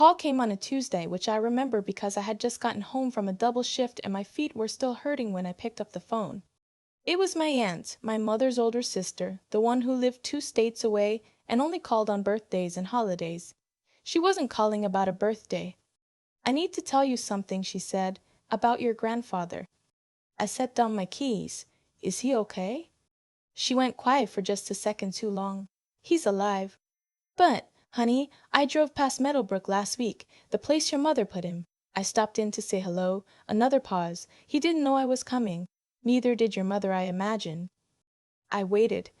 Call came on a Tuesday, which I remember because I had just gotten home from a double shift and my feet were still hurting when I picked up the phone. It was my aunt, my mother's older sister, the one who lived 2 states away and only called on birthdays and holidays. She wasn't calling about a birthday. "I need to tell you something," she said, "about your grandfather." I set down my keys. "Is he okay?" She went quiet for just a second too long. "He's alive." "But, honey, I drove past Meadowbrook last week, the place your mother put him." I stopped in to say hello. Another pause. "He didn't know I was coming." "Neither did your mother, I imagine." I waited.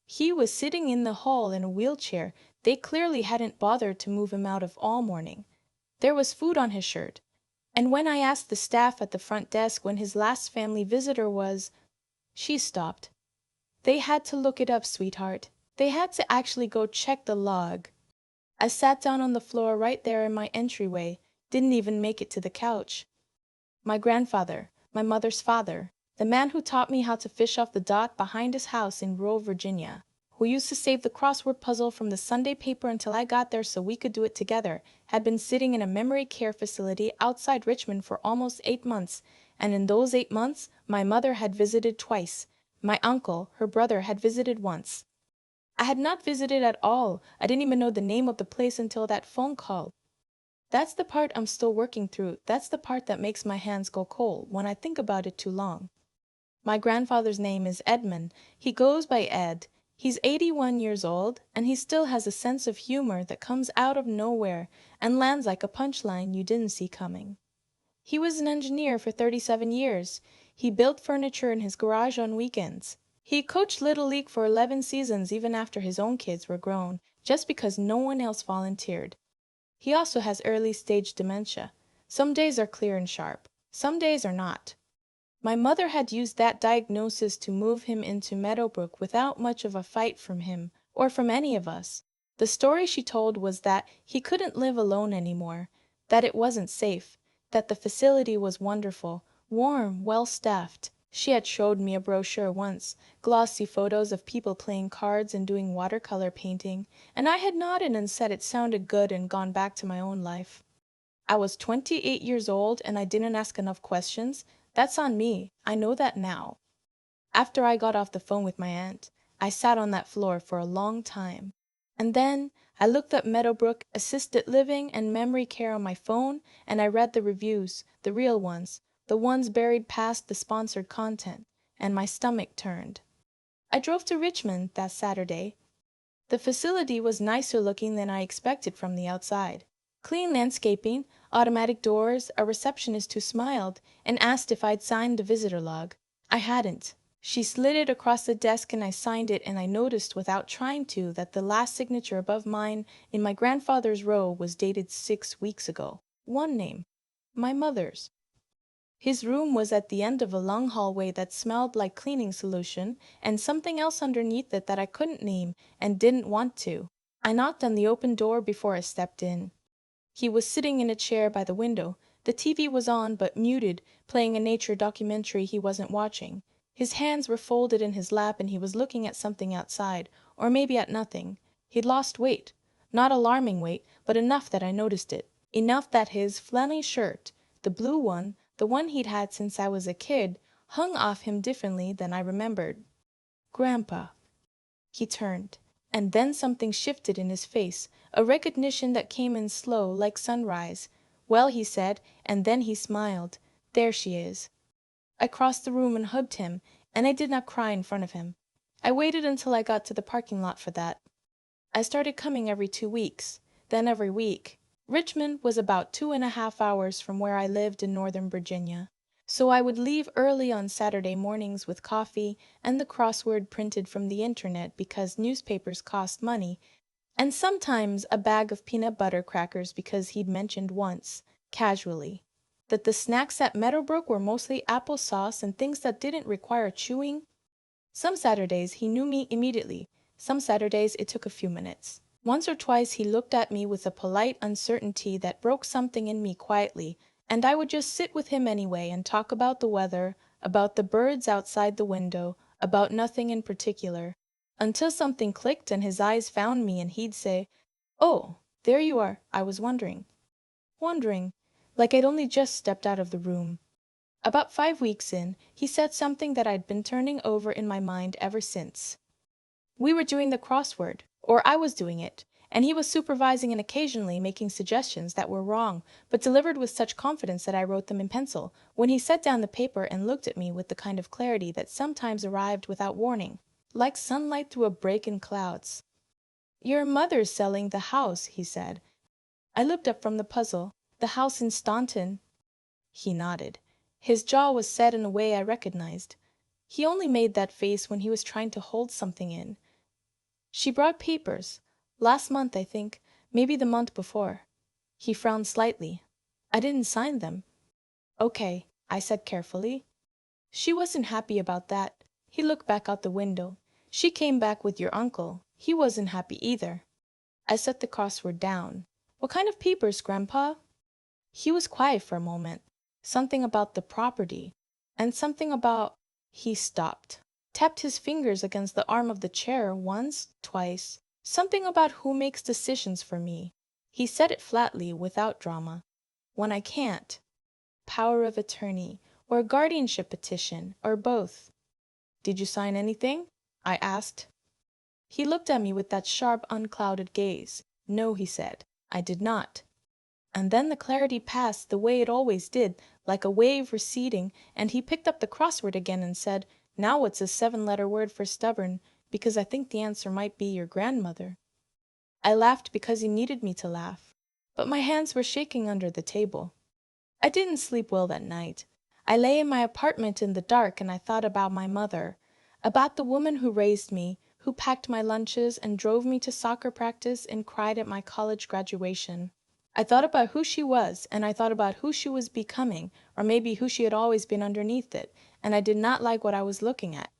He was sitting in the hall in a wheelchair. They clearly hadn't bothered to move him out of all morning. There was food on his shirt. And when I asked the staff at the front desk when his last family visitor was, she stopped. "They had to look it up, sweetheart. They had to actually go check the log." I sat down on the floor right there in my entryway, didn't even make it to the couch. My grandfather, my mother's father, the man who taught me how to fish off the dot behind his house in rural Virginia, who used to save the crossword puzzle from the Sunday paper until I got there so we could do it together, had been sitting in a memory care facility outside Richmond for almost 8 months, and in those 8 months my mother had visited twice. My uncle, her brother, had visited once. I had not visited at all. I didn't even know the name of the place until that phone call. That's the part I'm still working through. That's the part that makes my hands go cold when I think about it too long. My grandfather's name is Edmund. He goes by Ed. He's 81 years old, and he still has a sense of humor that comes out of nowhere and lands like a punchline you didn't see coming. He was an engineer for 37 years. He built furniture in his garage on weekends. He coached Little League for 11 seasons even after his own kids were grown, just because no one else volunteered. He also has early-stage dementia. Some days are clear and sharp. Some days are not. My mother had used that diagnosis to move him into Meadowbrook without much of a fight from him, or from any of us. The story she told was that he couldn't live alone anymore, that it wasn't safe, that the facility was wonderful, warm, well-staffed. She had showed me a brochure once, glossy photos of people playing cards and doing watercolor painting, and I had nodded and said it sounded good and gone back to my own life. I was 28 years old and I didn't ask enough questions. That's on me. I know that now. After I got off the phone with my aunt, I sat on that floor for a long time. And then I looked up Meadowbrook Assisted Living and Memory Care on my phone, and I read the reviews, the real ones, the ones buried past the sponsored content, and my stomach turned. I drove to Richmond that Saturday. The facility was nicer looking than I expected from the outside. Clean landscaping, automatic doors, a receptionist who smiled and asked if I'd signed the visitor log. I hadn't. She slid it across the desk and I signed it, and I noticed without trying to that the last signature above mine in my grandfather's row was dated 6 weeks ago. One name. My mother's. His room was at the end of a long hallway that smelled like cleaning solution, and something else underneath it that I couldn't name and didn't want to. I knocked on the open door before I stepped in. He was sitting in a chair by the window. The TV was on but muted, playing a nature documentary he wasn't watching. His hands were folded in his lap and he was looking at something outside, or maybe at nothing. He'd lost weight. Not alarming weight, but enough that I noticed it. Enough that his flannel shirt, the blue one, the one he'd had since I was a kid, hung off him differently than I remembered. "Grandpa." He turned, and then something shifted in his face, a recognition that came in slow, like sunrise. "Well," he said, and then he smiled. "There she is." I crossed the room and hugged him, and I did not cry in front of him. I waited until I got to the parking lot for that. I started coming every 2 weeks, then every week. Richmond was about 2.5 hours from where I lived in Northern Virginia, so I would leave early on Saturday mornings with coffee and the crossword printed from the internet because newspapers cost money, and sometimes a bag of peanut butter crackers because he'd mentioned once, casually, that the snacks at Meadowbrook were mostly applesauce and things that didn't require chewing. Some Saturdays he knew me immediately. Some Saturdays it took a few minutes. Once or twice he looked at me with a polite uncertainty that broke something in me quietly, and I would just sit with him anyway and talk about the weather, about the birds outside the window, about nothing in particular, until something clicked and his eyes found me and he'd say, "Oh, There you are, I was wondering, like I'd only just stepped out of the room. About 5 weeks in, he said something that I'd been turning over in my mind ever since. We were doing the crossword, or I was doing it, and he was supervising and occasionally making suggestions that were wrong, but delivered with such confidence that I wrote them in pencil, when he set down the paper and looked at me with the kind of clarity that sometimes arrived without warning, like sunlight through a break in clouds. "Your mother's selling the house," he said. I looked up from the puzzle. "The house in Staunton." He nodded. His jaw was set in a way I recognized. He only made that face when he was trying to hold something in. "She brought papers. Last month, I think. Maybe the month before." He frowned slightly. "I didn't sign them." "Okay," I said carefully. "She wasn't happy about that." He looked back out the window. "She came back with your uncle. He wasn't happy either." I set the crossword down. "What kind of papers, Grandpa?" He was quiet for a moment. Something about the property. And something about— He stopped. Tapped his fingers against the arm of the chair once, twice. "Something about who makes decisions for me." He said it flatly, without drama. "When I can't. Power of attorney, or guardianship petition, or both." "Did you sign anything?" I asked. He looked at me with that sharp, unclouded gaze. "No," he said, "I did not." And then the clarity passed the way it always did, like a wave receding, and he picked up the crossword again and said, "Now what's a 7-letter word for stubborn? Because I think the answer might be your grandmother." I laughed because he needed me to laugh, but my hands were shaking under the table. I didn't sleep well that night. I lay in my apartment in the dark and I thought about my mother, about the woman who raised me, who packed my lunches and drove me to soccer practice and cried at my college graduation. I thought about who she was, and I thought about who she was becoming, or maybe who she had always been underneath it, and I did not like what I was looking at.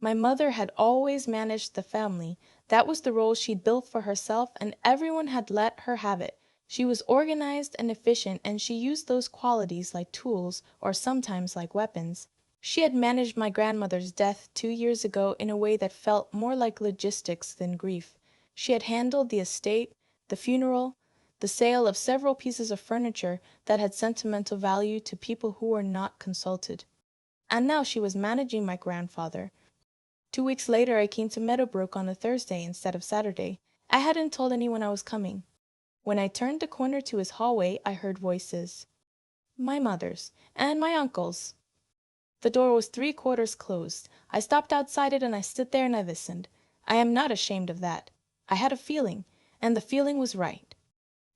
My mother had always managed the family. That was the role she'd built for herself, and everyone had let her have it. She was organized and efficient, and she used those qualities like tools, or sometimes like weapons. She had managed my grandmother's death 2 years ago in a way that felt more like logistics than grief. She had handled the estate, the funeral, the sale of several pieces of furniture that had sentimental value to people who were not consulted. And now she was managing my grandfather. 2 weeks later I came to Meadowbrook on a Thursday instead of Saturday. I hadn't told anyone I was coming. When I turned the corner to his hallway, I heard voices. My mother's, and my uncle's. The door was 3/4 closed. I stopped outside it and I stood there and I listened. I am not ashamed of that. I had a feeling, and the feeling was right.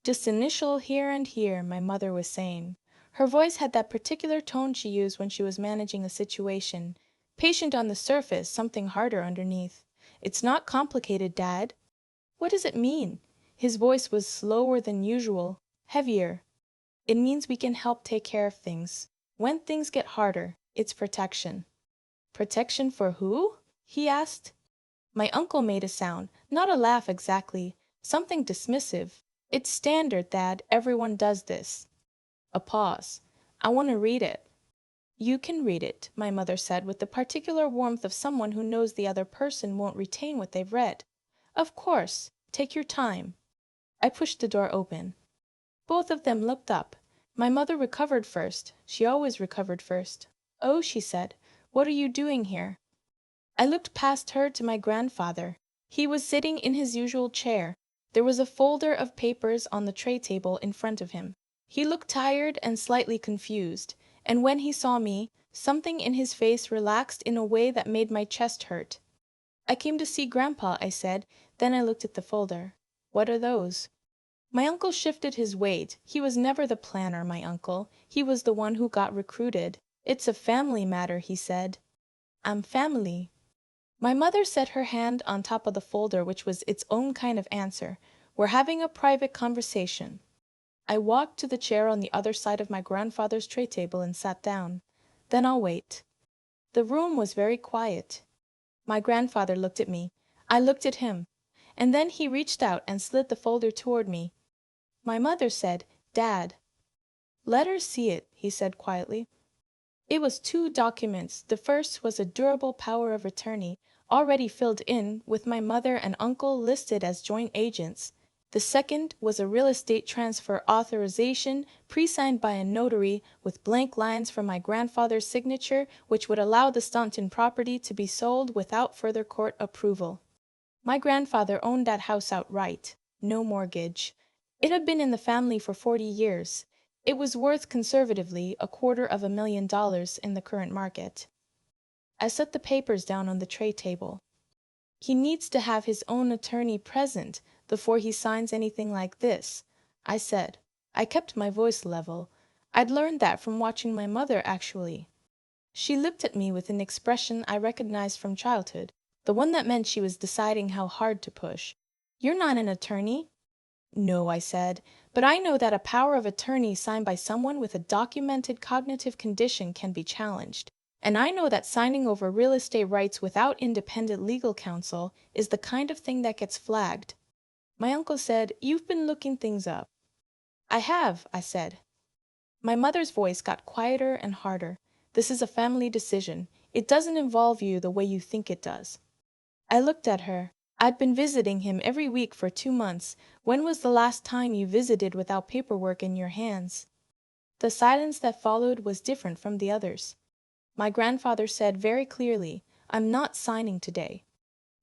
"Just initial here and here," my mother was saying. Her voice had that particular tone she used when she was managing a situation. Patient on the surface, something harder underneath. "It's not complicated, Dad." "What does it mean?" His voice was slower than usual, heavier. "It means we can help take care of things. When things get harder, it's protection." "Protection for who?" he asked. My uncle made a sound, not a laugh exactly, something dismissive. "It's standard, Dad. Everyone does this." A pause. "I want to read it." "You can read it," my mother said with the particular warmth of someone who knows the other person won't retain what they've read. "Of course. Take your time." I pushed the door open. Both of them looked up. My mother recovered first. She always recovered first. "Oh," she said, "what are you doing here?" I looked past her to my grandfather. He was sitting in his usual chair. There was a folder of papers on the tray table in front of him. He looked tired and slightly confused, and when he saw me, something in his face relaxed in a way that made my chest hurt. "I came to see Grandpa," I said. Then I looked at the folder. "What are those?" My uncle shifted his weight. He was never the planner, my uncle. He was the one who got recruited. "It's a family matter," he said. "I'm family." My mother set her hand on top of the folder, which was its own kind of answer. "We're having a private conversation." I walked to the chair on the other side of my grandfather's tray table and sat down. "Then I'll wait." The room was very quiet. My grandfather looked at me. I looked at him. And then he reached out and slid the folder toward me. My mother said, "Dad." "Let her see it," he said quietly. It was 2 documents. The first was a durable power of attorney, already filled in, with my mother and uncle listed as joint agents. The second was a real estate transfer authorization pre-signed by a notary with blank lines from my grandfather's signature, which would allow the Staunton property to be sold without further court approval. My grandfather owned that house outright, no mortgage. It had been in the family for 40 years. It was worth conservatively $250,000 in the current market. I set the papers down on the tray table. He needs to have his own attorney present before he signs anything like this, I said. I kept my voice level. I'd learned that from watching my mother, actually. She looked at me with an expression I recognized from childhood, the one that meant she was deciding how hard to push. You're not an attorney? No, I said, but I know that a power of attorney signed by someone with a documented cognitive condition can be challenged. And I know that signing over real estate rights without independent legal counsel is the kind of thing that gets flagged. My uncle said, "You've been looking things up." I have, I said. My mother's voice got quieter and harder. This is a family decision. It doesn't involve you the way you think it does. I looked at her. I'd been visiting him every week for 2 months. When was the last time you visited without paperwork in your hands? The silence that followed was different from the others. My grandfather said very clearly, "I'm not signing today."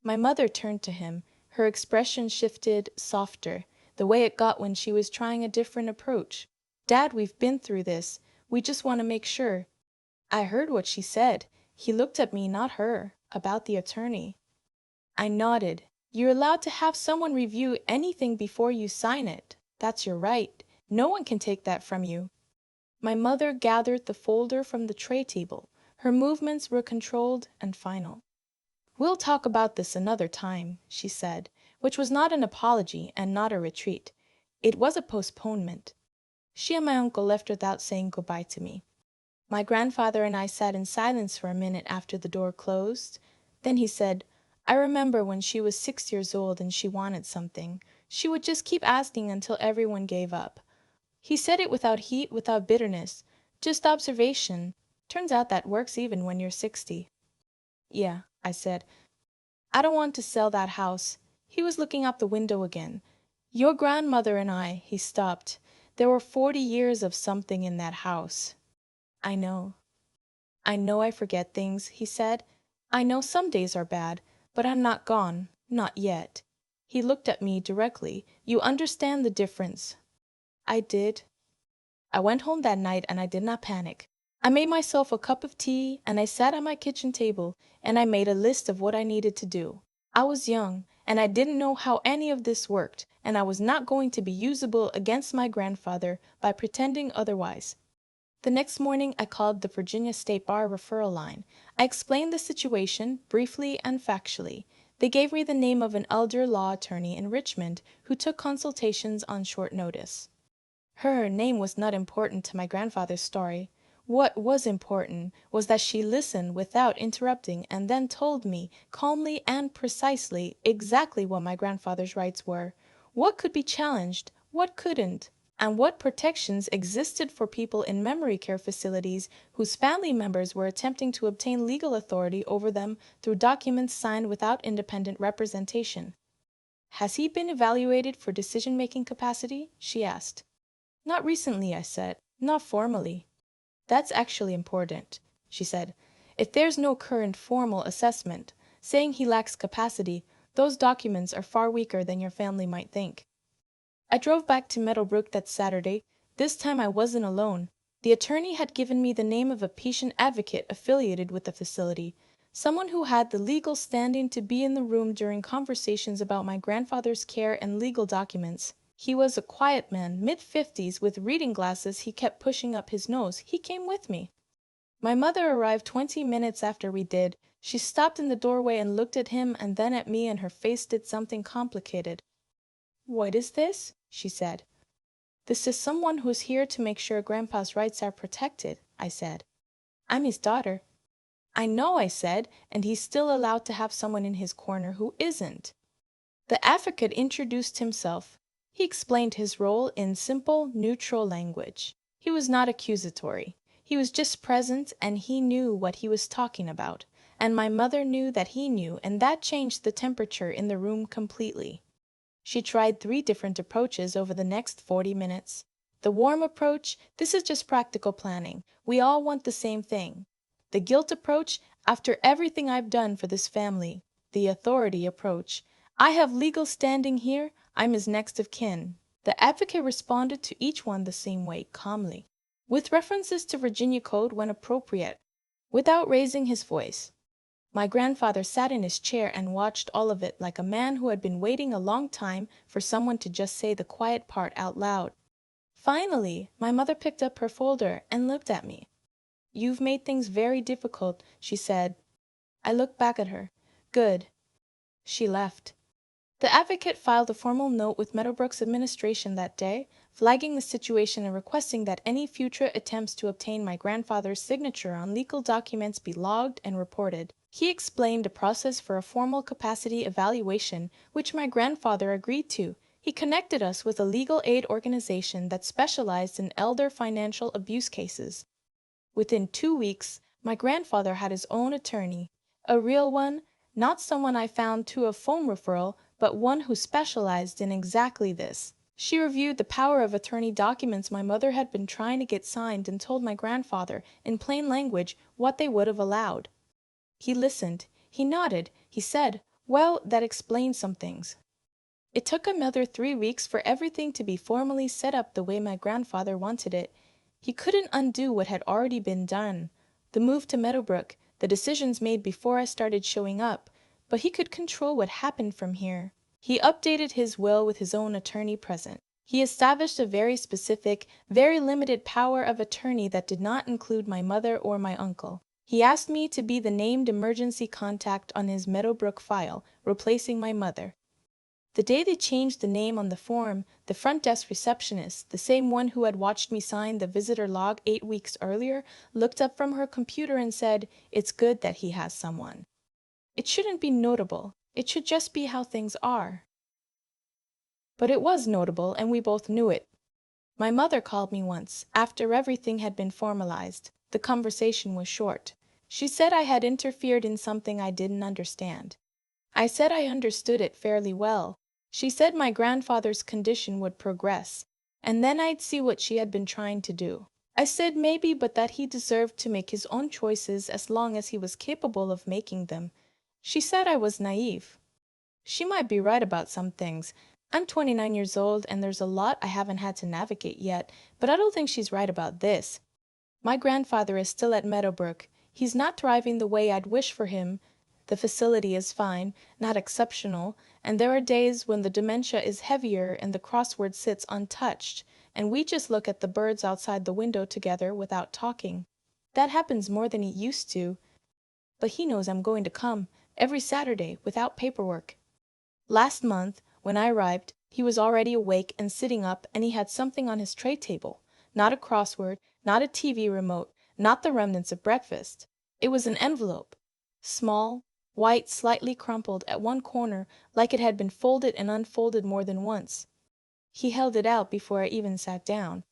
My mother turned to him. Her expression shifted, softer, the way it got when she was trying a different approach. "Dad, we've been through this. We just want to make sure." I heard what she said. He looked at me, not her, about the attorney. I nodded. "You're allowed to have someone review anything before you sign it. That's your right. No one can take that from you." My mother gathered the folder from the tray table. Her movements were controlled and final. "We'll talk about this another time," she said, which was not an apology and not a retreat. It was a postponement. She and my uncle left without saying goodbye to me. My grandfather and I sat in silence for a minute after the door closed. Then he said, "I remember when she was 6 years old and she wanted something. She would just keep asking until everyone gave up." He said it without heat, without bitterness, just observation. Turns out that works even when you're 60. "Yeah," I said. "I don't want to sell that house." He was looking out the window again. "Your grandmother and I," he stopped. "There were 40 years of something in that house." "I know. I know I forget things," he said. "I know some days are bad, but I'm not gone. Not yet." He looked at me directly. "You understand the difference." I did. I went home that night and I did not panic. I made myself a cup of tea and I sat at my kitchen table and I made a list of what I needed to do. I was young and I didn't know how any of this worked, and I was not going to be usable against my grandfather by pretending otherwise. The next morning I called the Virginia State Bar referral line. I explained the situation briefly and factually. They gave me the name of an elder law attorney in Richmond who took consultations on short notice. Her name was not important to my grandfather's story. What was important was that she listened without interrupting and then told me, calmly and precisely, exactly what my grandfather's rights were, what could be challenged, what couldn't, and what protections existed for people in memory care facilities whose family members were attempting to obtain legal authority over them through documents signed without independent representation. "Has he been evaluated for decision-making capacity?" she asked. "Not recently," I said. "Not formally." "That's actually important," she said. "If there's no current formal assessment saying he lacks capacity, those documents are far weaker than your family might think." I drove back to Meadowbrook that Saturday. This time I wasn't alone. The attorney had given me the name of a patient advocate affiliated with the facility, someone who had the legal standing to be in the room during conversations about my grandfather's care and legal documents. He was a quiet man, mid-50s, with reading glasses he kept pushing up his nose. He came with me. My mother arrived 20 minutes after we did. She stopped in the doorway and looked at him and then at me, and her face did something complicated. "What is this?" she said. "This is someone who's here to make sure Grandpa's rights are protected," I said. "I'm his daughter." "I know," I said, "and he's still allowed to have someone in his corner who isn't." The advocate introduced himself. He explained his role in simple, neutral language. He was not accusatory. He was just present, and he knew what he was talking about. And my mother knew that he knew, and that changed the temperature in the room completely. She tried 3 different approaches over the next 40 minutes. The warm approach, this is just practical planning. We all want the same thing. The guilt approach, after everything I've done for this family. The authority approach, I have legal standing here, I'm his next of kin. The advocate responded to each one the same way, calmly, with references to Virginia code when appropriate, without raising his voice. My grandfather sat in his chair and watched all of it like a man who had been waiting a long time for someone to just say the quiet part out loud. Finally, my mother picked up her folder and looked at me. "You've made things very difficult," she said. I looked back at her. "Good." She left. The advocate filed a formal note with Meadowbrook's administration that day, flagging the situation and requesting that any future attempts to obtain my grandfather's signature on legal documents be logged and reported. He explained a process for a formal capacity evaluation, which my grandfather agreed to. He connected us with a legal aid organization that specialized in elder financial abuse cases. Within 2 weeks, my grandfather had his own attorney, a real one, not someone I found through a phone referral, but one who specialized in exactly this. She reviewed the power of attorney documents my mother had been trying to get signed and told my grandfather, in plain language, what they would have allowed. He listened. He nodded. He said, "Well, that explains some things." It took another 3 weeks for everything to be formally set up the way my grandfather wanted it. He couldn't undo what had already been done. The move to Meadowbrook, the decisions made before I started showing up, but he could control what happened from here. He updated his will with his own attorney present. He established a very specific, very limited power of attorney that did not include my mother or my uncle. He asked me to be the named emergency contact on his Meadowbrook file, replacing my mother. The day they changed the name on the form, the front desk receptionist, the same one who had watched me sign the visitor log 8 weeks earlier, looked up from her computer and said, "It's good that he has someone." It shouldn't be notable. It should just be how things are. But it was notable, and we both knew it. My mother called me once, after everything had been formalized. The conversation was short. She said I had interfered in something I didn't understand. I said I understood it fairly well. She said my grandfather's condition would progress, and then I'd see what she had been trying to do. I said maybe, but that he deserved to make his own choices as long as he was capable of making them. She said I was naive. She might be right about some things. I'm 29 years old and there's a lot I haven't had to navigate yet, but I don't think she's right about this. My grandfather is still at Meadowbrook. He's not thriving the way I'd wish for him. The facility is fine, not exceptional, and there are days when the dementia is heavier and the crossword sits untouched, and we just look at the birds outside the window together without talking. That happens more than it used to, but he knows I'm going to come, every Saturday, without paperwork. Last month, when I arrived, he was already awake and sitting up, and he had something on his tray table. Not a crossword, not a TV remote, not the remnants of breakfast. It was an envelope. Small, white, slightly crumpled at one corner, like it had been folded and unfolded more than once. He held it out before I even sat down.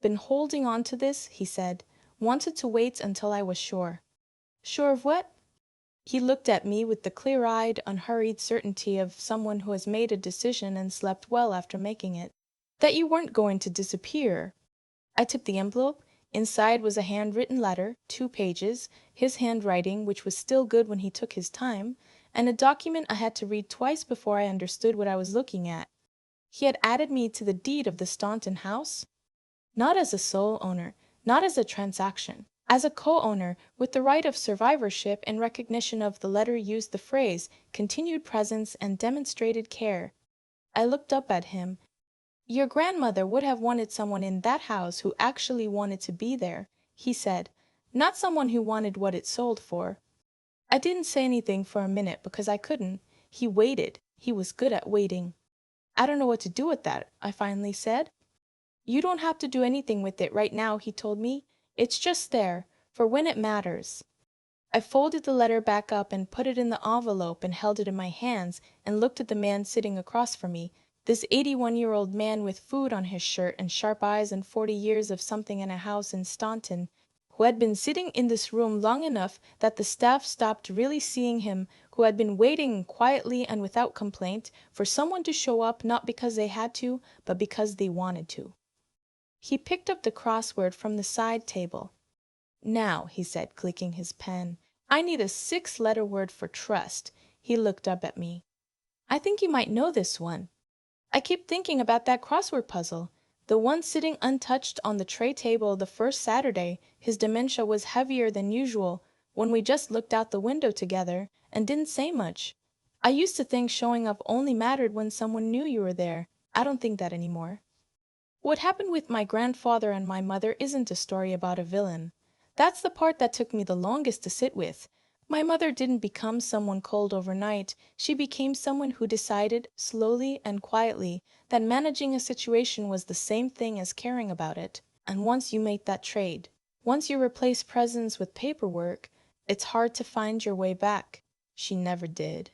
"Been holding on to this," he said. "Wanted to wait until I was sure." "Sure of what?" He looked at me with the clear-eyed, unhurried certainty of someone who has made a decision and slept well after making it. "That you weren't going to disappear." I took the envelope. Inside was a handwritten letter, 2 pages, his handwriting, which was still good when he took his time, and a document I had to read twice before I understood what I was looking at. He had added me to the deed of the Staunton house. Not as a sole owner, not as a transaction. As a co-owner, with the right of survivorship and recognition of the letter used the phrase, continued presence and demonstrated care. I looked up at him. "Your grandmother would have wanted someone in that house who actually wanted to be there," he said, "not someone who wanted what it sold for." I didn't say anything for a minute because I couldn't. He waited. He was good at waiting. "I don't know what to do with that," I finally said. "You don't have to do anything with it right now," he told me. "It's just there, for when it matters." I folded the letter back up and put it in the envelope and held it in my hands and looked at the man sitting across from me, this 81-year-old man with food on his shirt and sharp eyes and 40 years of something in a house in Staunton, who had been sitting in this room long enough that the staff stopped really seeing him, who had been waiting quietly and without complaint for someone to show up not because they had to, but because they wanted to. He picked up the crossword from the side table. "Now," he said, clicking his pen, "I need a 6-letter word for trust." He looked up at me. "I think you might know this one." I keep thinking about that crossword puzzle. The one sitting untouched on the tray table the first Saturday his dementia was heavier than usual, when we just looked out the window together and didn't say much. I used to think showing up only mattered when someone knew you were there. I don't think that anymore. What happened with my grandfather and my mother isn't a story about a villain. That's the part that took me the longest to sit with. My mother didn't become someone cold overnight. She became someone who decided, slowly and quietly, that managing a situation was the same thing as caring about it. And once you make that trade, once you replace presence with paperwork, it's hard to find your way back. She never did.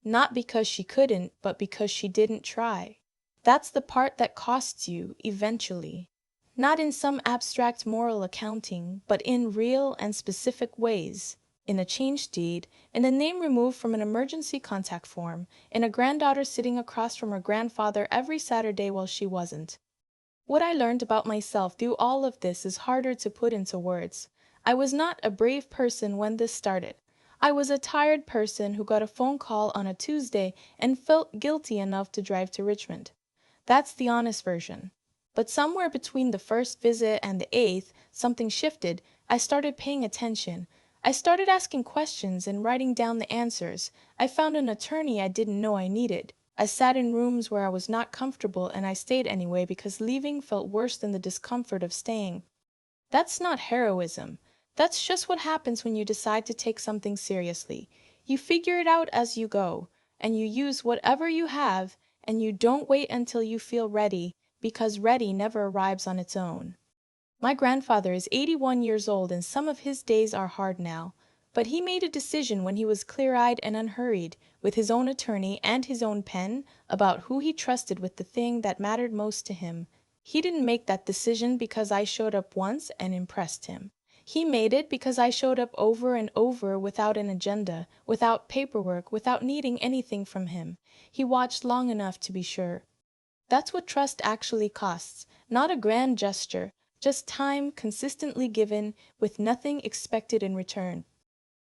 Not because she couldn't, but because she didn't try. That's the part that costs you, eventually. Not in some abstract moral accounting, but in real and specific ways. In a change deed, in a name removed from an emergency contact form, in a granddaughter sitting across from her grandfather every Saturday while she wasn't. What I learned about myself through all of this is harder to put into words. I was not a brave person when this started. I was a tired person who got a phone call on a Tuesday and felt guilty enough to drive to Richmond. That's the honest version. But somewhere between the first visit and the 8th, something shifted. I started paying attention. I started asking questions and writing down the answers. I found an attorney I didn't know I needed. I sat in rooms where I was not comfortable and I stayed anyway because leaving felt worse than the discomfort of staying. That's not heroism. That's just what happens when you decide to take something seriously. You figure it out as you go, and you use whatever you have, and you don't wait until you feel ready, because ready never arrives on its own. My grandfather is 81 years old and some of his days are hard now, but he made a decision when he was clear-eyed and unhurried, with his own attorney and his own pen, about who he trusted with the thing that mattered most to him. He didn't make that decision because I showed up once and impressed him. He made it because I showed up over and over without an agenda, without paperwork, without needing anything from him. He watched long enough to be sure. That's what trust actually costs, not a grand gesture, just time consistently given with nothing expected in return.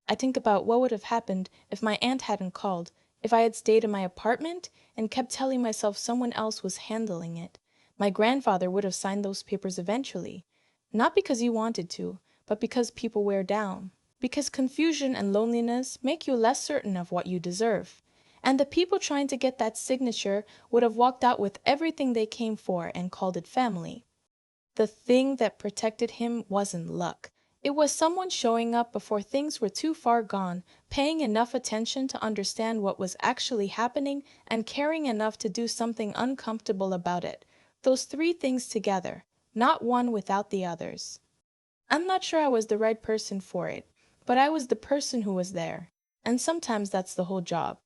I think about what would have happened if my aunt hadn't called, if I had stayed in my apartment and kept telling myself someone else was handling it. My grandfather would have signed those papers eventually, not because he wanted to, but because people wear down, because confusion and loneliness make you less certain of what you deserve. And the people trying to get that signature would have walked out with everything they came for and called it family. The thing that protected him wasn't luck. It was someone showing up before things were too far gone, paying enough attention to understand what was actually happening, and caring enough to do something uncomfortable about it. Those three things together, not one without the others. I'm not sure I was the right person for it, but I was the person who was there. And sometimes that's the whole job.